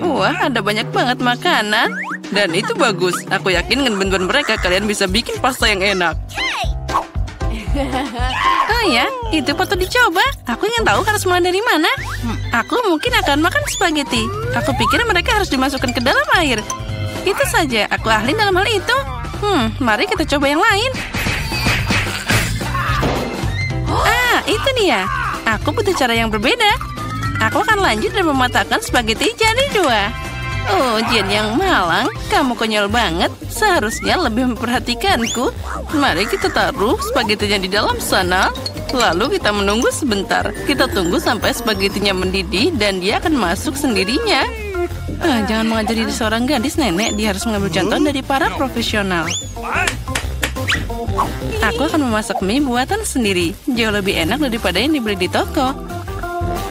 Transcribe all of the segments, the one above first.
Wah, ada banyak banget makanan. Dan itu bagus. Aku yakin dengan bantuan mereka kalian bisa bikin pasta yang enak. Oh ya, itu patut dicoba. Aku ingin tahu harus mulai dari mana. Aku mungkin akan makan spaghetti. Aku pikir mereka harus dimasukkan ke dalam air. Itu saja, aku ahli dalam hal itu. Mari kita coba yang lain. Itu dia. Aku butuh cara yang berbeda. Aku akan lanjut dan mematahkan spaghetti jadi 2. Oh, Jen yang malang, kamu konyol banget. Seharusnya lebih memperhatikanku. Mari kita taruh spagettinya di dalam sana. Lalu kita menunggu sebentar. Kita tunggu sampai spagettinya mendidih dan dia akan masuk sendirinya. Jangan mengajari seorang gadis, Nenek. Dia harus mengambil contoh dari para profesional. Aku akan memasak mie buatan sendiri. Jauh lebih enak daripada yang dibeli di toko.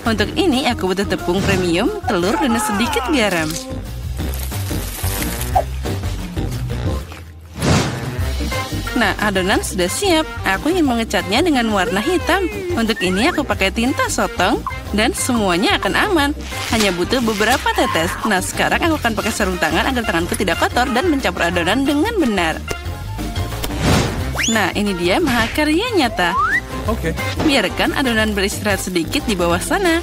Untuk ini aku butuh tepung premium, telur, dan sedikit garam. Nah, adonan sudah siap. Aku ingin mengecatnya dengan warna hitam. Untuk ini aku pakai tinta sotong dan semuanya akan aman. Hanya butuh beberapa tetes. Nah, sekarang aku akan pakai sarung tangan agar tanganku tidak kotor dan mencampur adonan dengan benar. Nah, ini dia mahakarya nyata. Oke. Biarkan adonan beristirahat sedikit di bawah sana.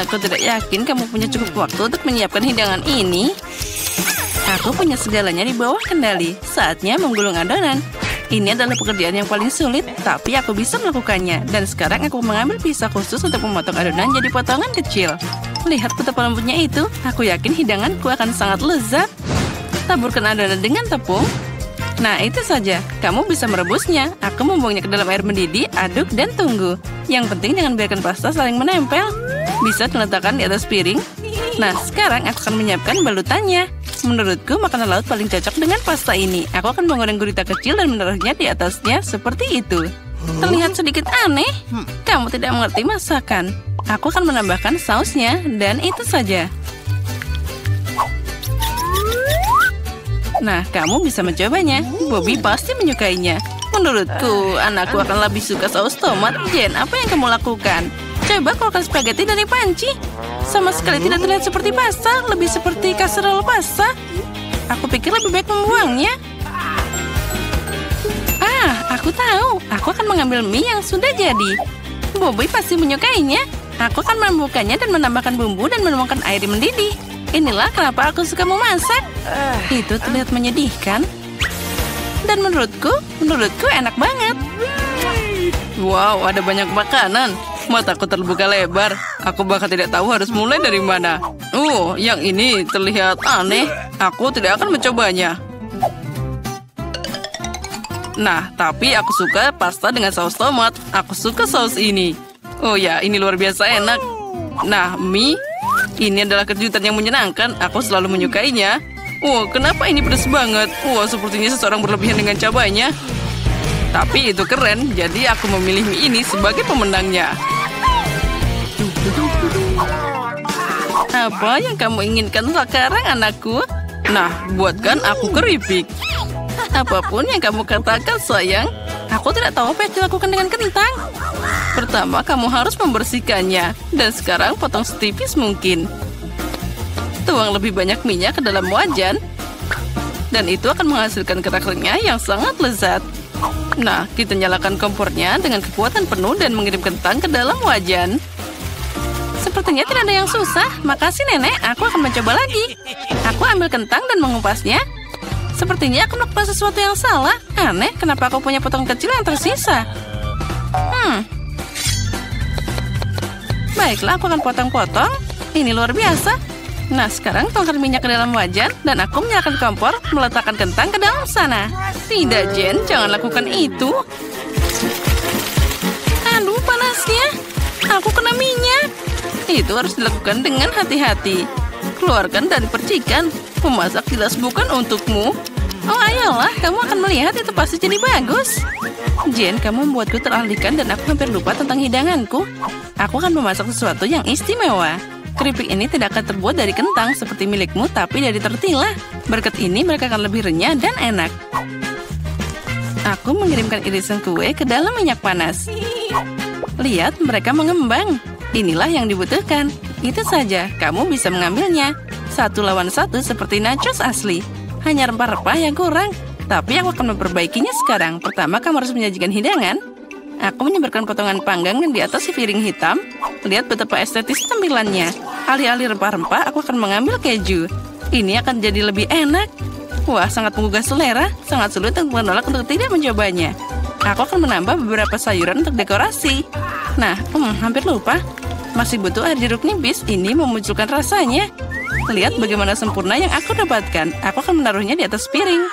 Aku tidak yakin kamu punya cukup waktu untuk menyiapkan hidangan ini. Aku punya segalanya di bawah kendali. Saatnya menggulung adonan. Ini adalah pekerjaan yang paling sulit, tapi aku bisa melakukannya. Dan sekarang aku mengambil pisau khusus untuk memotong adonan jadi potongan kecil. Lihat betapa lembutnya itu. Aku yakin hidanganku akan sangat lezat. Taburkan adonan dengan tepung. Nah, itu saja. Kamu bisa merebusnya. Aku membuangnya ke dalam air mendidih, aduk, dan tunggu. Yang penting jangan biarkan pasta saling menempel. Bisa diletakkan di atas piring. Nah, sekarang aku akan menyiapkan balutannya. Menurutku, makanan laut paling cocok dengan pasta ini. Aku akan menggoreng gurita kecil dan menaruhnya di atasnya seperti itu. Terlihat sedikit aneh. Kamu tidak mengerti masakan. Aku akan menambahkan sausnya, dan itu saja. Nah, kamu bisa mencobanya. Bobby pasti menyukainya. Menurutku, anakku akan lebih suka saus tomat. Jen, apa yang kamu lakukan? Coba keluarkan spaghetti dari panci. Sama sekali tidak terlihat seperti pasta, lebih seperti kasserole pasta. Aku pikir lebih baik membuangnya. Aku tahu. Aku akan mengambil mie yang sudah jadi. Bobby pasti menyukainya. Aku akan membukanya dan menambahkan bumbu dan menuangkan air mendidih. Inilah kenapa aku suka memasak. Itu terlihat menyedihkan. Dan menurutku enak banget. Wow, ada banyak makanan. Mataku terbuka lebar. Aku bahkan tidak tahu harus mulai dari mana. Yang ini terlihat aneh. Aku tidak akan mencobanya. Nah, tapi aku suka pasta dengan saus tomat. Aku suka saus ini. Oh ya, ini luar biasa enak. Nah, mie. Ini adalah kejutan yang menyenangkan. Aku selalu menyukainya. Kenapa ini pedas banget? Sepertinya seseorang berlebihan dengan cabainya. Tapi itu keren, jadi aku memilih mie ini sebagai pemenangnya. Apa yang kamu inginkan sekarang, anakku? Nah, buatkan aku keripik. Apapun yang kamu katakan, sayang. Aku tidak tahu apa yang dilakukan dengan kentang. Pertama, kamu harus membersihkannya. Dan sekarang potong setipis mungkin. Tuang lebih banyak minyak ke dalam wajan. Dan itu akan menghasilkan kerak renyah yang sangat lezat. Nah, kita nyalakan kompornya dengan kekuatan penuh dan mengirim kentang ke dalam wajan. Sepertinya tidak ada yang susah. Makasih, Nenek. Aku akan mencoba lagi. Aku ambil kentang dan mengupasnya. Sepertinya aku melakukan sesuatu yang salah. Aneh, kenapa aku punya potong kecil yang tersisa? Baiklah, aku akan potong-potong. Ini luar biasa. Nah, sekarang tuangkan minyak ke dalam wajan dan aku menyalakan kompor, meletakkan kentang ke dalam sana. Tidak, Jen, jangan lakukan itu. Aduh, panasnya. Aku kena minyak. Itu harus dilakukan dengan hati-hati. Keluarkan dari percikan. Memasak jelas bukan untukmu. Ayolah, kamu akan melihat itu pasti jadi bagus. Jen, kamu membuatku teralihkan dan aku hampir lupa tentang hidanganku. Aku akan memasak sesuatu yang istimewa. Keripik ini tidak akan terbuat dari kentang seperti milikmu, tapi dari tortilla. Berkat ini mereka akan lebih renyah dan enak. Aku mengirimkan irisan kue ke dalam minyak panas. Lihat, mereka mengembang. Inilah yang dibutuhkan. itu saja, kamu bisa mengambilnya. 1 lawan 1 seperti nachos asli. Hanya rempah-rempah yang kurang. Tapi aku akan memperbaikinya sekarang. Pertama, kamu harus menyajikan hidangan. Aku menyebarkan potongan panggang di atas si piring hitam. Lihat betapa estetis tampilannya. Alih-alih rempah-rempah, aku akan mengambil keju. Ini akan jadi lebih enak. Wah, sangat menggugah selera. Sangat sulit untuk menolak untuk tidak mencobanya. Aku akan menambah beberapa sayuran untuk dekorasi. Nah, hampir lupa. Masih butuh air jeruk nipis. Ini memunculkan rasanya. Lihat bagaimana sempurna yang aku dapatkan. Aku akan menaruhnya di atas piring.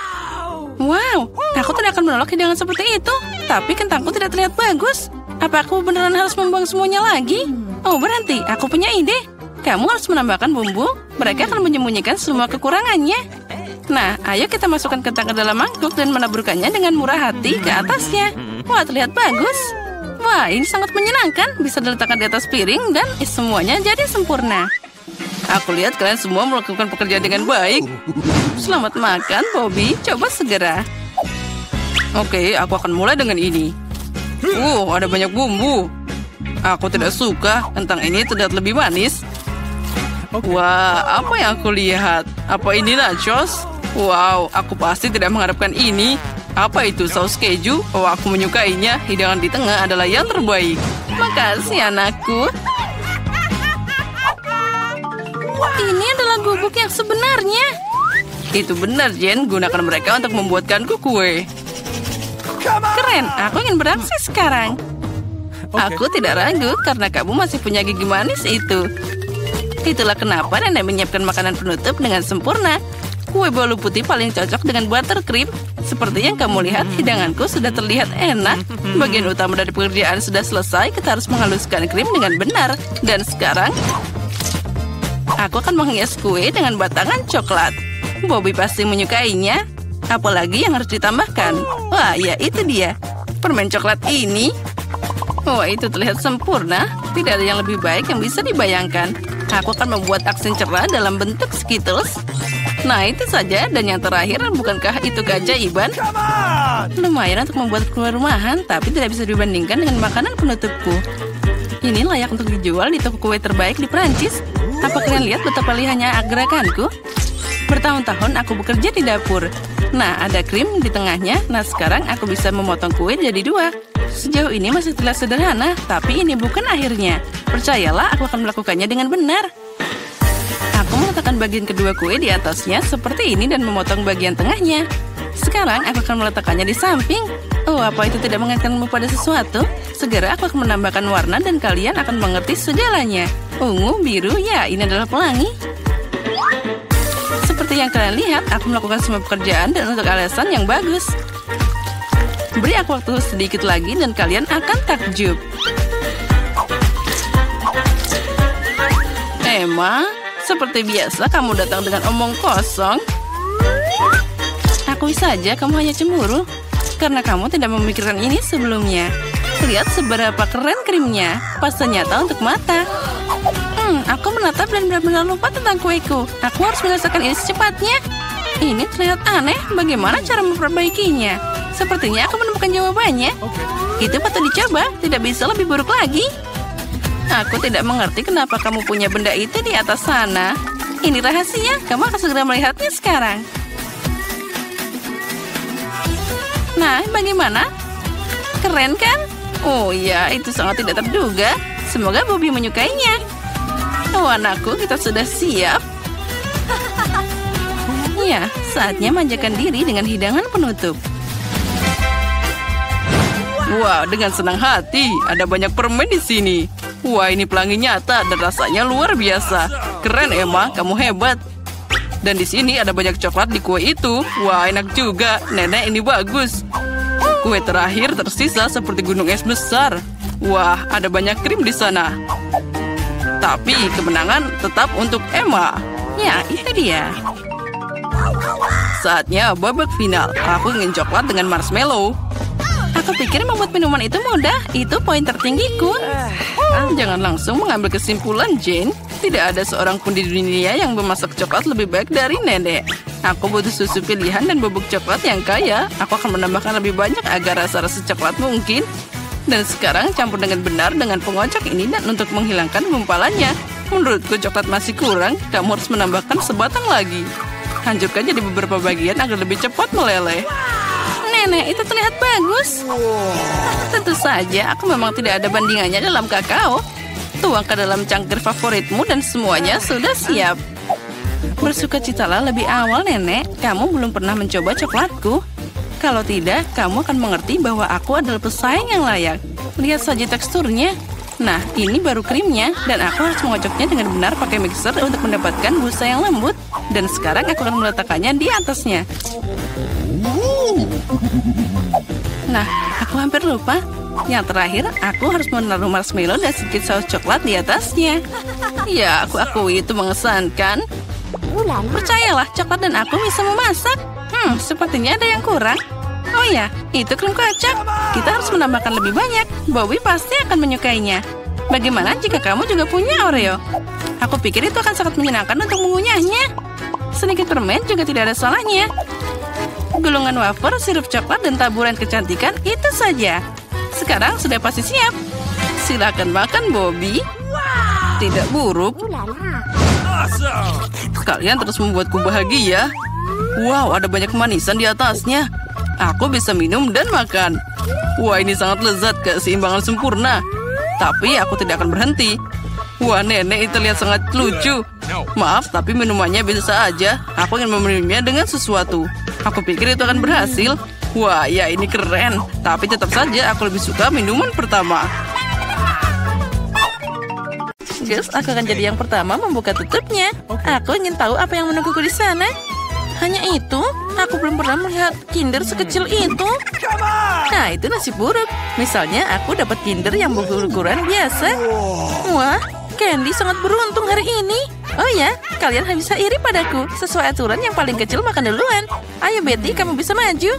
Wow, aku tidak akan menolak hidangan seperti itu. Tapi kentangku tidak terlihat bagus. Apa aku beneran harus membuang semuanya lagi? Oh, berhenti. Aku punya ide. Kamu harus menambahkan bumbu. Mereka akan menyembunyikan semua kekurangannya. Nah, ayo kita masukkan kentang ke dalam mangkuk dan menaburkannya dengan murah hati ke atasnya. Wah, terlihat bagus. Wah, ini sangat menyenangkan. Bisa diletakkan di atas piring dan semuanya jadi sempurna. Aku lihat kalian semua melakukan pekerjaan dengan baik. Selamat makan, Bobby. Coba segera. Oke, aku akan mulai dengan ini. Ada banyak bumbu. Aku tidak suka. Kentang ini terlihat lebih manis. Wah, apa yang aku lihat? Apa ini nachos? Wow, aku pasti tidak mengharapkan ini. Apa itu saus keju? Oh, aku menyukainya. Hidangan di tengah adalah yang terbaik. Makasih, anakku. Ini adalah gubuk yang sebenarnya. Itu benar, Jen. Gunakan mereka untuk membuatkanku kue. Keren, aku ingin beraksi sekarang. Aku tidak ragu karena kamu masih punya gigi manis itu. Itulah kenapa nenek menyiapkan makanan penutup dengan sempurna. Kue bolu putih paling cocok dengan buttercream. Seperti yang kamu lihat, hidanganku sudah terlihat enak. Bagian utama dari pekerjaan sudah selesai. Kita harus menghaluskan krim dengan benar. Dan sekarang, aku akan menghias kue dengan batangan coklat. Bobby pasti menyukainya. Apalagi yang harus ditambahkan? Wah, ya itu dia. Permen coklat ini. Wah, itu terlihat sempurna. Tidak ada yang lebih baik yang bisa dibayangkan. Aku akan membuat aksen cerah dalam bentuk Skittles. Nah, itu saja. Dan yang terakhir, bukankah itu keajaiban? Lumayan untuk membuat kue rumahan, tapi tidak bisa dibandingkan dengan makanan penutupku. Ini layak untuk dijual di toko kue terbaik di Prancis. Apa kalian lihat betapa lihatnya gerakanku? Bertahun-tahun aku bekerja di dapur. Nah, ada krim di tengahnya. Nah, sekarang aku bisa memotong kue jadi 2. Sejauh ini masih terlihat sederhana, tapi ini bukan akhirnya. Percayalah, aku akan melakukannya dengan benar. Aku meletakkan bagian kedua kue di atasnya seperti ini dan memotong bagian tengahnya. Sekarang aku akan meletakkannya di samping. Oh, apa itu tidak mengingatkanmu pada sesuatu? Segera aku akan menambahkan warna dan kalian akan mengerti segalanya. Ungu, biru, ya ini adalah pelangi. Seperti yang kalian lihat, aku melakukan semua pekerjaan dan untuk alasan yang bagus. Beri aku waktu sedikit lagi dan kalian akan takjub. Emma, seperti biasa kamu datang dengan omong kosong. Akui saja kamu hanya cemburu karena kamu tidak memikirkan ini sebelumnya. Lihat seberapa keren krimnya. Pasta nyata untuk mata. Aku menatap dan benar-benar lupa tentang kueku. Aku harus menyelesaikan ini secepatnya. Ini terlihat aneh. Bagaimana cara memperbaikinya? Sepertinya aku menemukan jawabannya. Itu patut dicoba. Tidak bisa lebih buruk lagi. Aku tidak mengerti kenapa kamu punya benda itu di atas sana. Ini rahasia. Kamu akan segera melihatnya sekarang. Nah, bagaimana? Keren kan? Oh ya, itu sangat tidak terduga. Semoga Bobby menyukainya. Oh, anakku, kita sudah siap. Ya, saatnya manjakan diri dengan hidangan penutup. Wah, dengan senang hati. Ada banyak permen di sini. Wah, ini pelangi nyata dan rasanya luar biasa. Keren, Emma. Kamu hebat. Dan di sini ada banyak coklat di kue itu. Wah, enak juga. Nenek, ini bagus. Kue terakhir tersisa seperti gunung es besar. Wah, ada banyak krim di sana. Tapi kemenangan tetap untuk Emma. Ya, itu dia. Saatnya babak final. Aku ingin coklat dengan marshmallow. Aku pikir membuat minuman itu mudah. Itu poin tertinggiku. Jangan langsung mengambil kesimpulan, Jane. Tidak ada seorang pun di dunia yang memasak coklat lebih baik dari nenek. Aku butuh susu pilihan dan bubuk coklat yang kaya. Aku akan menambahkan lebih banyak agar rasa-rasa coklat mungkin. Dan sekarang campur dengan benar dengan pengocok ini dan untuk menghilangkan gumpalannya. Menurutku coklat masih kurang, kamu harus menambahkan sebatang lagi. Hancurkan jadi beberapa bagian agar lebih cepat meleleh. Nenek, itu terlihat bagus. Tentu saja, aku memang tidak ada bandingannya dalam kakao. Tuang ke dalam cangkir favoritmu dan semuanya sudah siap. Bersukacitalah lebih awal, Nenek. Kamu belum pernah mencoba coklatku. Kalau tidak, kamu akan mengerti bahwa aku adalah pesaing yang layak. Lihat saja teksturnya. Nah, ini baru krimnya, dan aku harus mengocoknya dengan benar pakai mixer untuk mendapatkan busa yang lembut. Dan sekarang aku akan meletakkannya di atasnya. Nah, aku hampir lupa. Yang terakhir, aku harus menaruh marshmallow dan sedikit saus coklat di atasnya. Ya, aku akui itu mengesankan. Percayalah, coklat dan aku bisa memasak. Sepertinya ada yang kurang. Oh ya, itu krim kocok. Kita harus menambahkan lebih banyak. Bobby pasti akan menyukainya. Bagaimana jika kamu juga punya Oreo? Aku pikir itu akan sangat menyenangkan untuk mengunyahnya. Sedikit permen juga tidak ada salahnya. Gulungan wafer, sirup coklat, dan taburan kecantikan, itu saja. Sekarang sudah pasti siap. Silakan makan, Bobby. Tidak buruk. Kalian terus membuatku bahagia. Wow, ada banyak manisan di atasnya. Aku bisa minum dan makan. Wah, ini sangat lezat, keseimbangan sempurna. Tapi aku tidak akan berhenti. Wah, nenek itu terlihat sangat lucu. Maaf, tapi minumannya biasa aja. Aku ingin meminumnya dengan sesuatu. Aku pikir itu akan berhasil. Wah, ya ini keren. Tapi tetap saja aku lebih suka minuman pertama. Guys, aku akan jadi yang pertama membuka tutupnya. Aku ingin tahu apa yang menungguku di sana. Hanya itu? Aku belum pernah melihat Kinder sekecil itu. Nah, itu nasib buruk. Misalnya, aku dapat Kinder yang berukuran biasa. Wah, Candy sangat beruntung hari ini. Oh ya, kalian bisa iri padaku. Sesuai aturan yang paling kecil makan duluan. Ayo Betty, kamu bisa maju.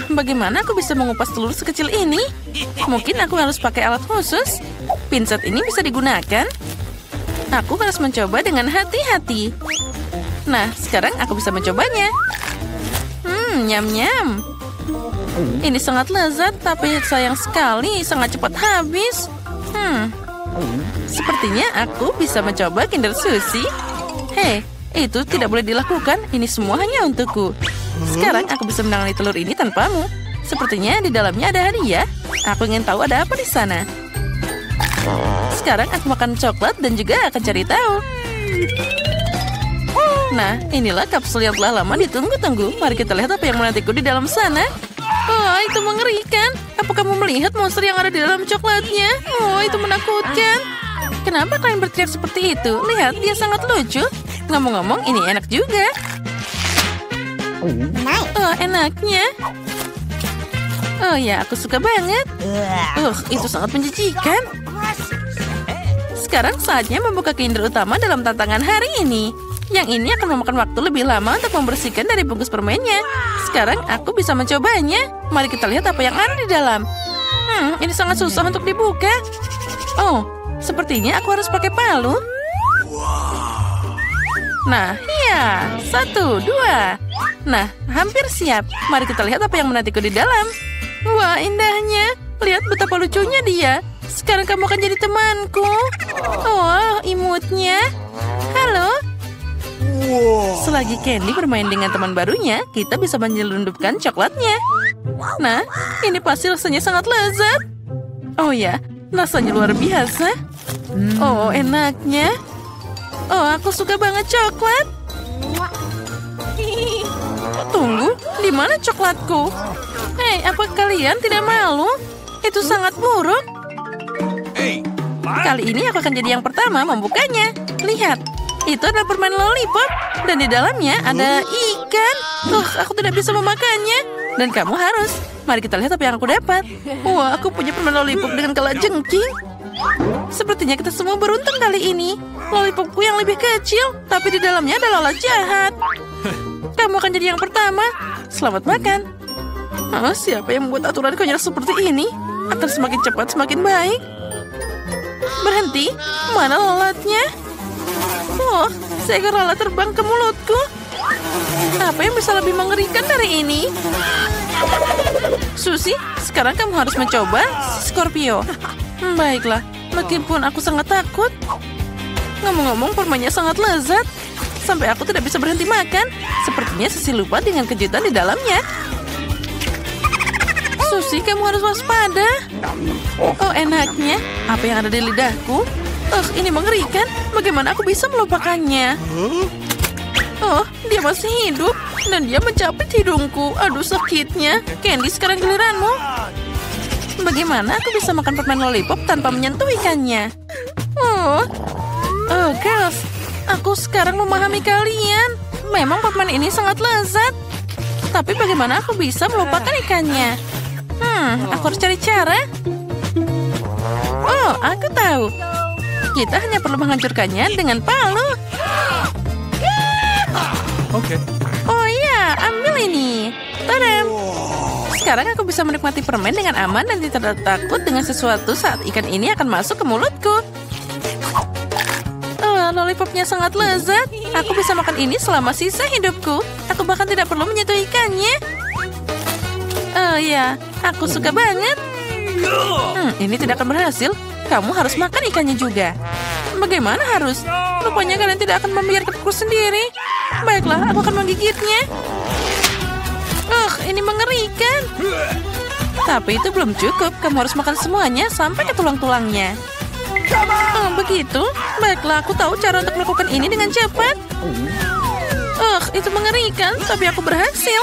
Bagaimana aku bisa mengupas telur sekecil ini? Mungkin aku harus pakai alat khusus. Pinset ini bisa digunakan. Aku harus mencoba dengan hati-hati. Nah, sekarang aku bisa mencobanya. Nyam-nyam. Ini sangat lezat, tapi sayang sekali, sangat cepat habis. Sepertinya aku bisa mencoba Kinder Sushi. Hei, itu tidak boleh dilakukan. Ini semua hanya untukku. Sekarang aku bisa menangani telur ini tanpamu. Sepertinya di dalamnya ada hadiah. Aku ingin tahu ada apa di sana. Sekarang aku makan coklat dan juga akan cari tahu. Nah, inilah kapsul yang telah lama ditunggu-tunggu. Mari kita lihat apa yang menantiku di dalam sana. Oh, itu mengerikan. Apa kamu melihat monster yang ada di dalam coklatnya? Oh, itu menakutkan. Kenapa kalian berteriak seperti itu? Lihat, dia sangat lucu. Ngomong-ngomong, ini enak juga. Oh, enaknya. Oh ya, aku suka banget. Itu sangat menjijikan. Sekarang saatnya membuka Kinder utama dalam tantangan hari ini. Yang ini akan memakan waktu lebih lama untuk membersihkan dari bungkus permennya. Sekarang aku bisa mencobanya. Mari kita lihat apa yang ada di dalam. Ini sangat susah untuk dibuka. Oh, sepertinya aku harus pakai palu. Nah, iya. 1, 2. Nah, hampir siap. Mari kita lihat apa yang menantiku di dalam. Wah, indahnya. Lihat betapa lucunya dia. Sekarang kamu akan jadi temanku. Oh, imutnya. Halo. Selagi Candy bermain dengan teman barunya, kita bisa menyelundupkan coklatnya. Nah, ini pasti rasanya sangat lezat. Oh ya, rasanya luar biasa. Oh, enaknya. Oh, aku suka banget coklat. Tunggu, di mana coklatku? Hei, apa kalian tidak malu? Itu sangat buruk. Kali ini aku akan jadi yang pertama membukanya. Lihat, itu adalah permen lollipop. Dan di dalamnya ada ikan. Aku tidak bisa memakannya. Dan kamu harus. Mari kita lihat apa yang aku dapat. Wah, aku punya permen lollipop dengan kalajengking. Sepertinya kita semua beruntung kali ini. Lollipopku yang lebih kecil, tapi di dalamnya ada lalat jahat. Kamu akan jadi yang pertama. Selamat makan. Siapa yang membuat aturan konyol seperti ini? Akan semakin cepat semakin baik. Berhenti. Mana lalatnya? Oh, seekor lalat terbang ke mulutku. Apa yang bisa lebih mengerikan dari ini? Susie, sekarang kamu harus mencoba Scorpio. Baiklah, Meskipun aku sangat takut. Ngomong-ngomong, permennya sangat lezat. Sampai aku tidak bisa berhenti makan. Sepertinya Susi lupa dengan kejutan di dalamnya. Susi, kamu harus waspada. Oh, enaknya. Apa yang ada di lidahku? Ini mengerikan. Bagaimana aku bisa melupakannya? Oh, dia masih hidup. Dan dia mencapit hidungku. Aduh, sakitnya. Candy, sekarang giliranmu. Bagaimana aku bisa makan permen lollipop tanpa menyentuh ikannya? Oh, girls. Aku sekarang memahami kalian. Memang permen ini sangat lezat. Tapi bagaimana aku bisa melupakan ikannya? Aku harus cari cara. Oh, aku tahu. Kita hanya perlu menghancurkannya dengan palu. Oke. Oh iya, ambil ini. Tadam. Sekarang aku bisa menikmati permen dengan aman dan tidak takut dengan sesuatu saat ikan ini akan masuk ke mulutku. Lollipopnya sangat lezat. Aku bisa makan ini selama sisa hidupku. Aku bahkan tidak perlu menyentuh ikannya. Oh ya, aku suka banget. Ini tidak akan berhasil. Kamu harus makan ikannya juga. Bagaimana harus? Rupanya kalian tidak akan membiarkanku sendiri. Baiklah, aku akan menggigitnya. Ini mengerikan. Tapi itu belum cukup. Kamu harus makan semuanya sampai ke tulang-tulangnya. Begitu? Baiklah, aku tahu cara untuk melakukan ini dengan cepat. Itu mengerikan, tapi aku berhasil.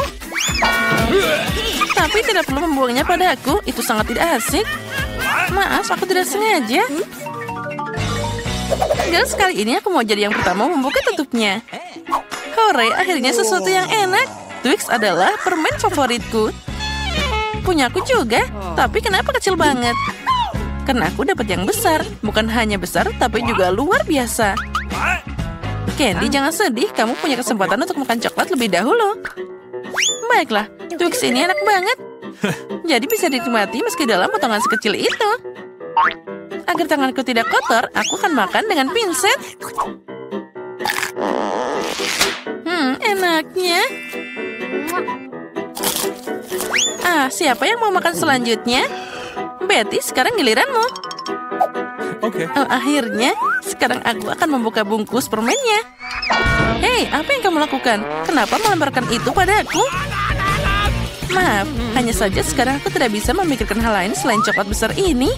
Tapi tidak perlu membuangnya padaku. Itu sangat tidak asik. Maaf, aku tidak sengaja. Guys, kali ini aku mau jadi yang pertama membuka tutupnya. Hore, akhirnya sesuatu yang enak. Twix adalah permen favoritku. Punyaku juga, tapi kenapa kecil banget? Karena aku dapat yang besar. Bukan hanya besar, tapi juga luar biasa. Candy, jangan sedih. Kamu punya kesempatan untuk makan coklat lebih dahulu. Baiklah, Twix ini enak banget. Jadi bisa dinikmati meski dalam potongan sekecil itu. Agar tanganku tidak kotor, aku akan makan dengan pinset. Enaknya. Siapa yang mau makan selanjutnya? Betty, sekarang giliranmu. Oke. Akhirnya, sekarang aku akan membuka bungkus permennya. Hei, apa yang kamu lakukan? Kenapa melemparkan itu padaku? Maaf, hanya saja sekarang aku tidak bisa memikirkan hal lain selain coklat besar ini.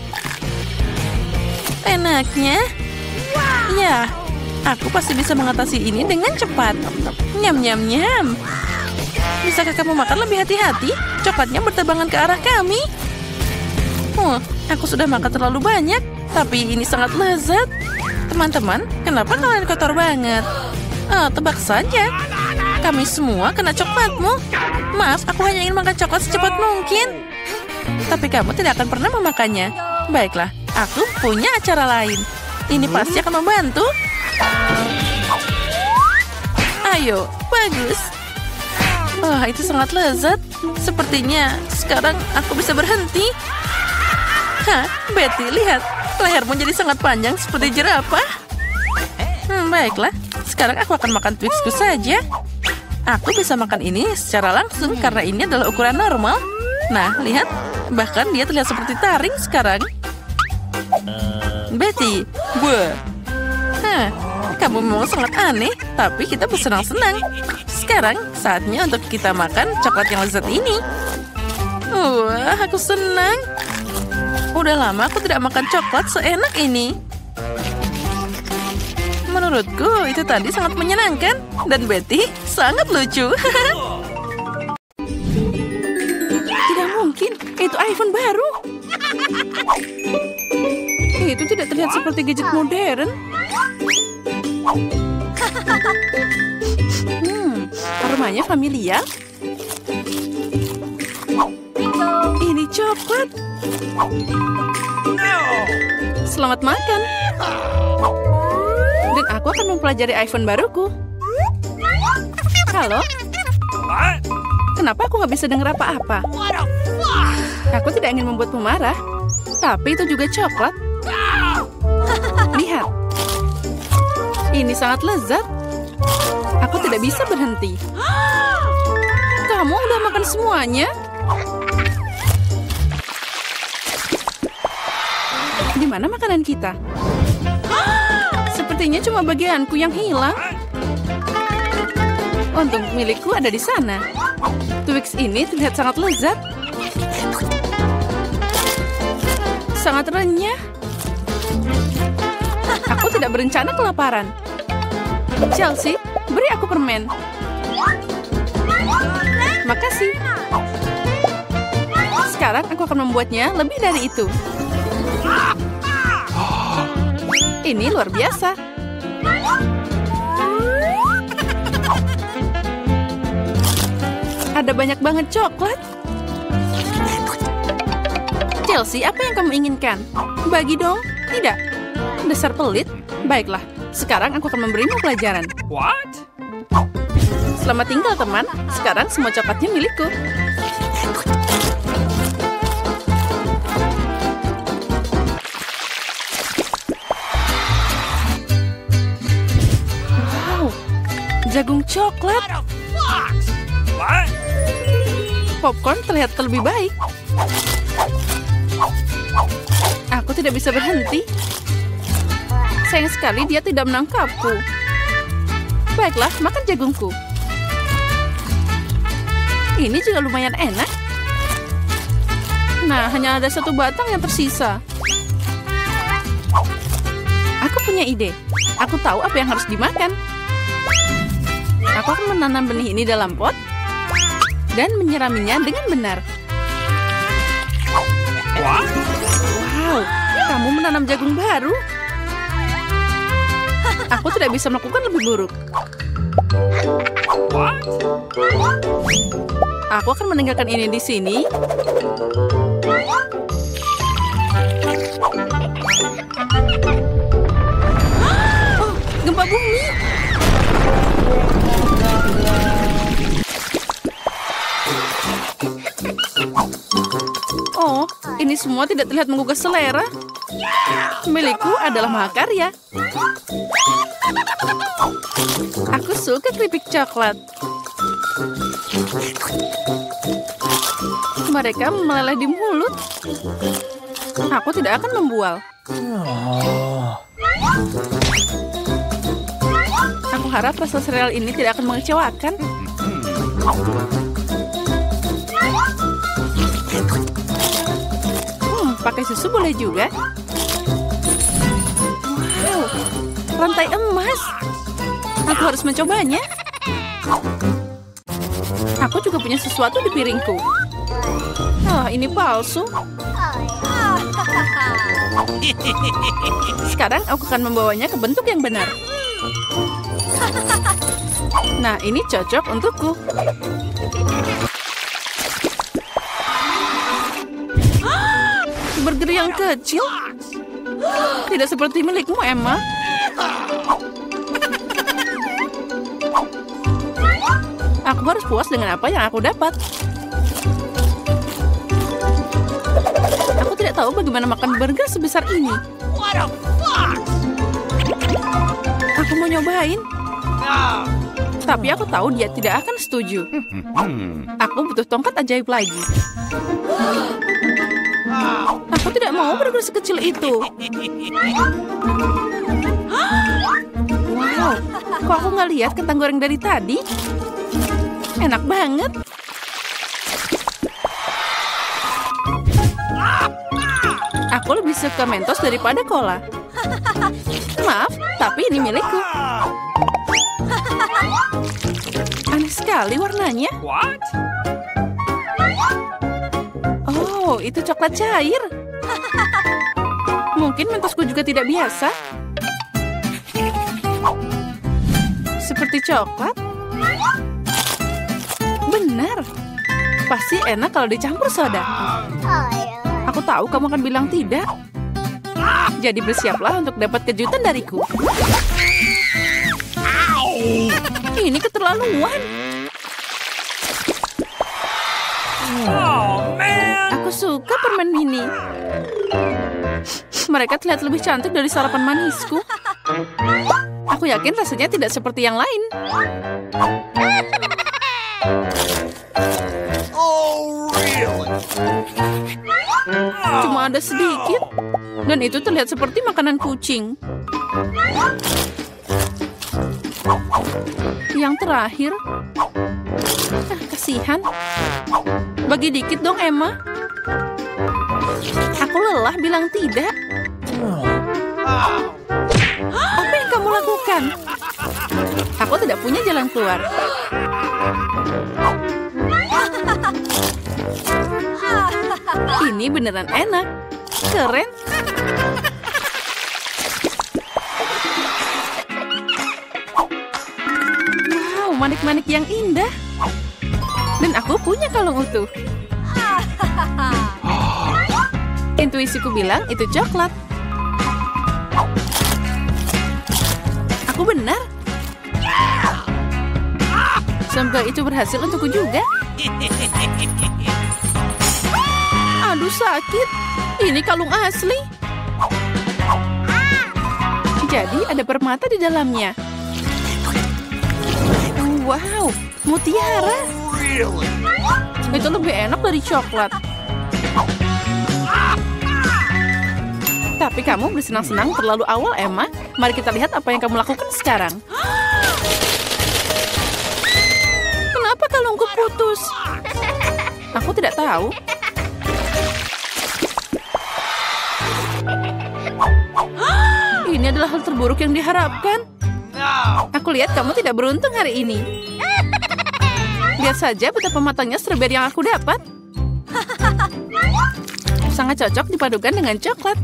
Enaknya. Ya, aku pasti bisa mengatasi ini dengan cepat. Nyam, nyam, nyam. Bisakah kamu makan lebih hati-hati? Coklatnya berterbangan ke arah kami. Aku sudah makan terlalu banyak, tapi ini sangat lezat. Teman-teman, kenapa kalian kotor banget? Tebak saja. Kami semua kena coklatmu. Maaf, aku hanya ingin makan coklat secepat mungkin. Tapi kamu tidak akan pernah memakannya. Baiklah, aku punya acara lain. Ini pasti akan membantu. Ayo, bagus. Itu sangat lezat. Sepertinya sekarang aku bisa berhenti. Betty, lihat. Lehermu jadi sangat panjang seperti jerapah. Baiklah. Sekarang aku akan makan Twixku saja. Aku bisa makan ini secara langsung karena ini adalah ukuran normal. Nah, lihat. Bahkan dia terlihat seperti taring sekarang. Betty, kamu memang sangat aneh, tapi kita bersenang-senang. Sekarang saatnya untuk kita makan coklat yang lezat ini. Aku senang. Udah lama aku tidak makan coklat seenak ini. Menurutku itu tadi sangat menyenangkan. Dan Betty sangat lucu. Tidak mungkin, itu iPhone baru. Itu tidak terlihat seperti gadget modern. Aromanya familiar. Ini coklat. Selamat makan. Dan aku akan mempelajari iPhone baruku. Halo? Kenapa aku nggak bisa dengar apa-apa? Aku tidak ingin membuatmu marah. Tapi itu juga coklat. Lihat. Ini sangat lezat. Aku tidak bisa berhenti. Kamu udah makan semuanya? Di mana makanan kita? Sepertinya cuma bagianku yang hilang. Untung milikku ada di sana. Twix ini terlihat sangat lezat. Sangat renyah. Aku tidak berencana kelaparan. Chelsea, beri aku permen. Makasih. Sekarang aku akan membuatnya lebih dari itu. Ini luar biasa. Ada banyak banget coklat. Chelsea, apa yang kamu inginkan? Bagi dong. Tidak. Dasar pelit. Baiklah, sekarang aku akan memberimu pelajaran. What? Selamat tinggal, teman. Sekarang semua coklatnya milikku. Wow, jagung coklat. What? Popcorn terlihat lebih baik. Aku tidak bisa berhenti. Sayang sekali dia tidak menangkapku. Baiklah, makan jagungku. Ini juga lumayan enak. Nah, hanya ada satu batang yang tersisa. Aku punya ide. Aku tahu apa yang harus dimakan. Aku akan menanam benih ini dalam pot dan menyiraminya dengan benar. Wow, kamu menanam jagung baru. Aku tidak bisa melakukan lebih buruk. What? Aku akan meninggalkan ini di sini. Oh, gempa bumi. Oh, ini semua tidak terlihat menggugah selera. Milikku adalah mahakarya. Aku suka keripik coklat. Mereka meleleh di mulut. Aku tidak akan membual. Aku harap rasa sereal ini tidak akan mengecewakan. Pakai susu boleh juga. Wow, rantai emas. Aku harus mencobanya. Aku juga punya sesuatu di piringku. Ah, ini palsu. Sekarang aku akan membawanya ke bentuk yang benar. Nah, ini cocok untukku. Burger yang kecil. Tidak seperti milikmu, Emma. Aku harus puas dengan apa yang aku dapat. Aku tidak tahu bagaimana makan burger sebesar ini. Aku mau nyobain. Tapi aku tahu dia tidak akan setuju. Aku butuh tongkat ajaib lagi. Aku tidak mau burger sekecil itu. Wow, kok aku nggak lihat kentang goreng dari tadi? Enak banget. Aku lebih suka Mentos daripada cola. Maaf, tapi ini milikku. Aneh sekali warnanya. What? Oh, itu coklat cair. Mungkin Mentosku juga tidak biasa. Seperti coklat. Benar. Pasti enak kalau dicampur soda. Aku tahu kamu akan bilang tidak. Jadi bersiaplah untuk dapat kejutan dariku. Ini keterlaluan. Oh, man. Aku suka permen ini. Mereka terlihat lebih cantik dari sarapan manisku. Aku yakin rasanya tidak seperti yang lain. Oh, really? Cuma ada sedikit. Dan itu terlihat seperti makanan kucing. Yang terakhir. Kasihan. Bagi dikit dong, Emma. Aku lelah bilang tidak. Apa yang kamu lakukan? Aku tidak punya jalan keluar. Ini beneran enak. Keren. Wow, manik-manik yang indah. Dan aku punya kalung utuh. Intuisiku bilang itu coklat. Aku benar. Semoga itu berhasil untukku juga. Aduh, sakit. Ini kalung asli. Jadi ada permata di dalamnya. Wow, mutiara. Itu lebih enak dari coklat. Tapi kamu bersenang-senang terlalu awal, Emma. Mari kita lihat apa yang kamu lakukan sekarang. Kenapa kalungku putus? Aku tidak tahu. Ini adalah hal terburuk yang diharapkan. Aku lihat kamu tidak beruntung hari ini. Lihat saja betapa matangnya strawberry yang aku dapat. Sangat cocok dipadukan dengan coklat.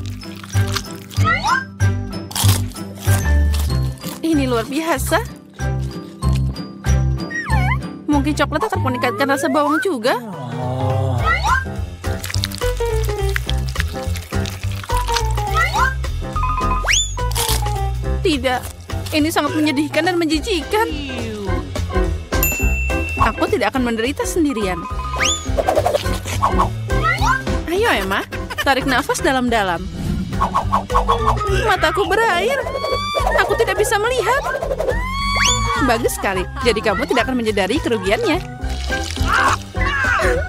Ini luar biasa. Mungkin coklat akan meningkatkan rasa bawang juga. Tidak, ini sangat menyedihkan dan menjijikan. Aku tidak akan menderita sendirian. Ayo, Emma, tarik nafas dalam-dalam. Mataku berair. Aku tidak bisa melihat. Bagus sekali. Jadi kamu tidak akan menyadari kerugiannya.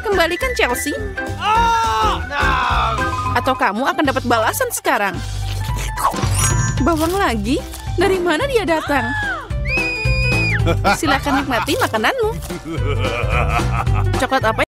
Kembalikan Chelsea. Atau kamu akan dapat balasan sekarang. Bawang lagi? Dari mana dia datang? Silakan nikmati makananmu. Coklat apa